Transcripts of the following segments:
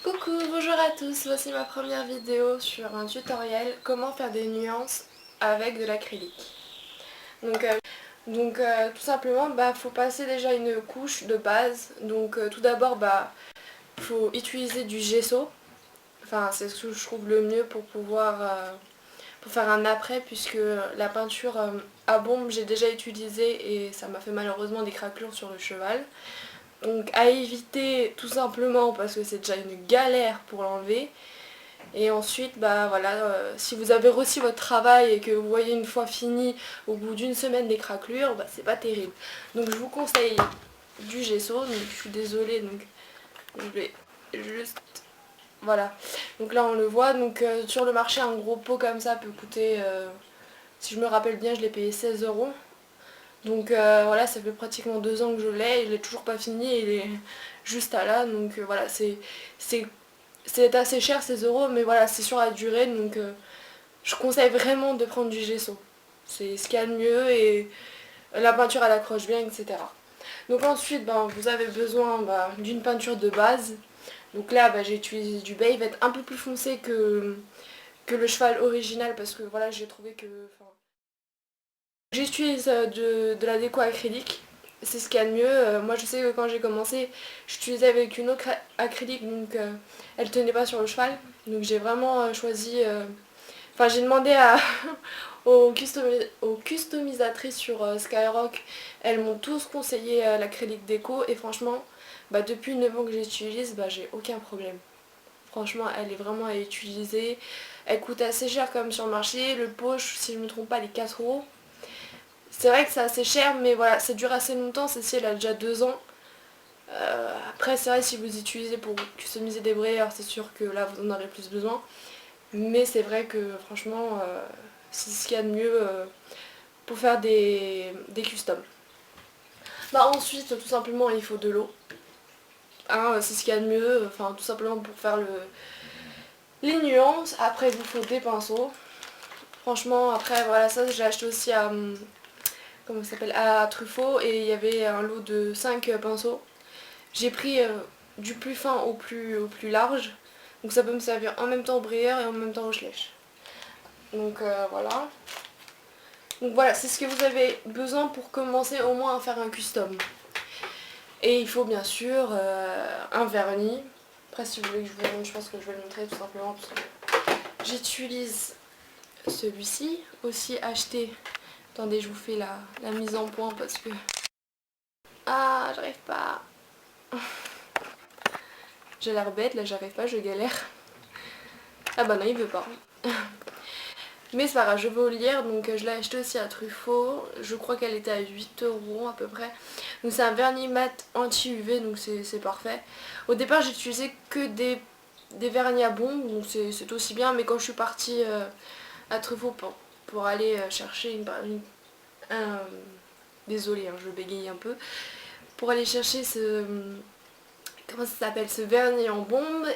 Coucou, bonjour à tous, voici ma première vidéo sur un tutoriel comment faire des nuances avec de l'acrylique. Tout simplement, faut passer déjà une couche de base. Tout d'abord, faut utiliser du gesso. Enfin, c'est ce que je trouve le mieux pour pouvoir pour faire un après, puisque la peinture à bombe j'ai déjà utilisé et ça m'a fait malheureusement des craquelures sur le cheval. Donc à éviter tout simplement parce que c'est déjà une galère pour l'enlever. Et ensuite, si vous avez reçu votre travail et que vous voyez une fois fini au bout d'une semaine des craquelures, c'est pas terrible. Donc je vous conseille du gesso, donc je suis désolée, donc je vais juste... Voilà. Donc là on le voit, sur le marché un gros pot comme ça peut coûter, si je me rappelle bien je l'ai payé 16 €. Voilà, ça fait pratiquement 2 ans que je l'ai, il est toujours pas fini, il est juste à là, voilà, c'est assez cher 16 €, mais voilà, c'est sur la durée, je conseille vraiment de prendre du gesso. C'est ce qu'il y a de mieux et la peinture elle accroche bien, etc. Donc ensuite, vous avez besoin d'une peinture de base. Donc là, j'ai utilisé du beige, il va être un peu plus foncé que le cheval original parce que voilà, j'ai trouvé que... J'utilise de la déco acrylique, c'est ce qu'il y a de mieux. Moi je sais que quand j'ai commencé, j'utilisais avec une autre acrylique, elle tenait pas sur le cheval. Donc j'ai vraiment choisi... Enfin j'ai demandé aux customisatrices sur Skyrock, elles m'ont tous conseillé l'acrylique déco et franchement, depuis 9 ans que j'utilise, j'ai aucun problème. Franchement elle est vraiment à utiliser. Elle coûte assez cher comme sur le marché, le pot si je ne me trompe pas elle est 4 €. C'est vrai que c'est assez cher, mais voilà, ça dure assez longtemps. Celle-ci, elle a déjà 2 ans. Après, c'est vrai, si vous utilisez pour customiser des brayeurs, c'est sûr que là, vous en aurez plus besoin. Mais c'est vrai que, franchement, c'est ce qu'il y a de mieux pour faire des customs. Ensuite, tout simplement, il faut de l'eau. Hein, c'est ce qu'il y a de mieux, enfin, tout simplement pour faire les nuances. Après, il vous faut des pinceaux. Franchement, après, voilà, ça, j'ai acheté aussi à... comment ça s'appelle, à Truffaut, et il y avait un lot de 5 pinceaux. J'ai pris du plus fin au plus large, donc ça peut me servir en même temps au brayeur et en même temps au schlech. Voilà. Donc voilà, c'est ce que vous avez besoin pour commencer au moins à faire un custom. Et il faut bien sûr un vernis. Après si vous voulez que je vous le montre, je pense que je vais le montrer tout simplement parce que j'utilise celui-ci, aussi acheté. Attendez, je vous fais la mise en point parce que... Ah, j'arrive pas. J'ai l'air bête, là j'arrive pas, je galère. Ah bah non, il veut pas. Mais c'est pas grave, je vais au lire, donc je l'ai acheté aussi à Truffaut. Je crois qu'elle était à 8 € à peu près. Donc c'est un vernis mat anti-UV, donc c'est parfait. Au départ j'ai utilisé que des vernis à bombe, donc c'est aussi bien. Mais quand je suis partie à Truffaut pour aller chercher désolée, hein, je bégaye un peu. Pour aller chercher comment ça s'appelle, ce vernis en bombe,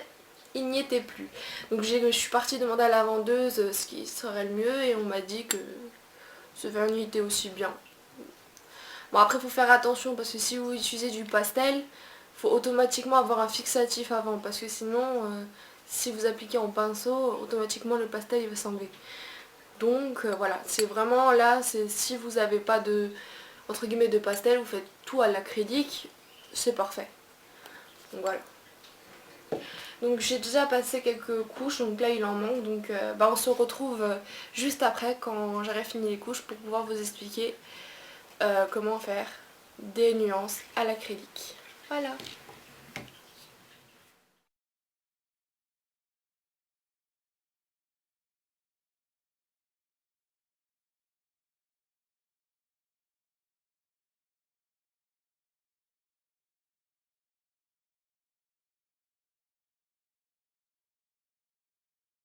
il n'y était plus. Donc je suis partie demander à la vendeuse ce qui serait le mieux et on m'a dit que ce vernis était aussi bien. Bon après il faut faire attention parce que si vous utilisez du pastel, il faut automatiquement avoir un fixatif avant parce que sinon si vous appliquez en pinceau, automatiquement le pastel il va s'enlever. Voilà, c'est vraiment là, si vous n'avez pas de entre guillemets de pastel, vous faites tout à l'acrylique, c'est parfait. Donc voilà. Donc j'ai déjà passé quelques couches, donc là il en manque, on se retrouve juste après quand j'aurai fini les couches pour pouvoir vous expliquer comment faire des nuances à l'acrylique. Voilà.